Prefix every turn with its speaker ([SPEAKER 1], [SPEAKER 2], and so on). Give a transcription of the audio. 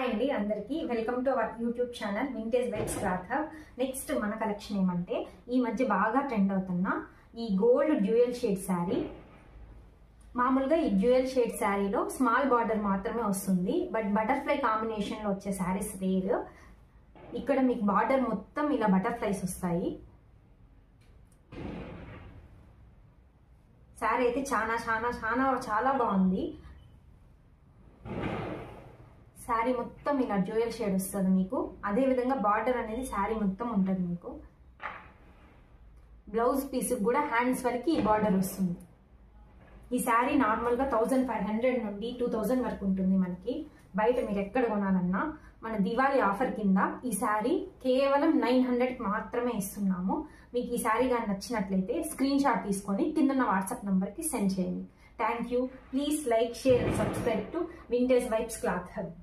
[SPEAKER 1] Hi అండి అందరికి welcome to our YouTube channel vintage vibes cloth hub. Next మన collection ఏమంటే ఈ మధ్య బాగా ట్రెండ్ అవుతున్న ఈ గోల్డ్ డ్యూయల్ షేడ్ శారీ. మామూలుగా ఈ డ్యూయల్ షేడ్ శారీలో స్మాల్ బార్డర్ మాత్రమే వస్తుంది, బట్ బటర్ఫ్లై కాంబినేషన్ లో వచ్చే శారీస్ రేర్. ఇక్కడ మీకు బార్డర్ మొత్తం ఇలా బటర్ఫ్లైస్ వస్తాయి. శారీ అయితే చాలా చాలా చాలా చాలా బాగుంది. శారీ మొత్తం ఇలా డ్యూయల్ షేడ్ వస్తుంది మీకు. అదే విధంగా బార్డర్ అనేది శారీ మొత్తం ఉంటుంది మీకు. బ్లౌజ్ పీస్ కూడా హ్యాండ్స్ వరకు ఈ బార్డర్ వస్తుంది. ఈ శారీ నార్మల్ గా 1500 నుండి 2000 వరకు ఉంటుంది మనకి. బయట మీరు ఎక్కడ కొనాలన్నా మన దివాళీ ఆఫర్ కింద ఈ శారీ కేవలం 900 మాత్రమే ఇస్తున్నాము. మీకు ఈ శారీ కానీ నచ్చినట్లయితే స్క్రీన్ షాట్ తీసుకొని కింద వాట్సాప్ నంబర్ కి సెండ్ చేయండి. Thank you. Please like, share and subscribe to vintage vibes cloth hub.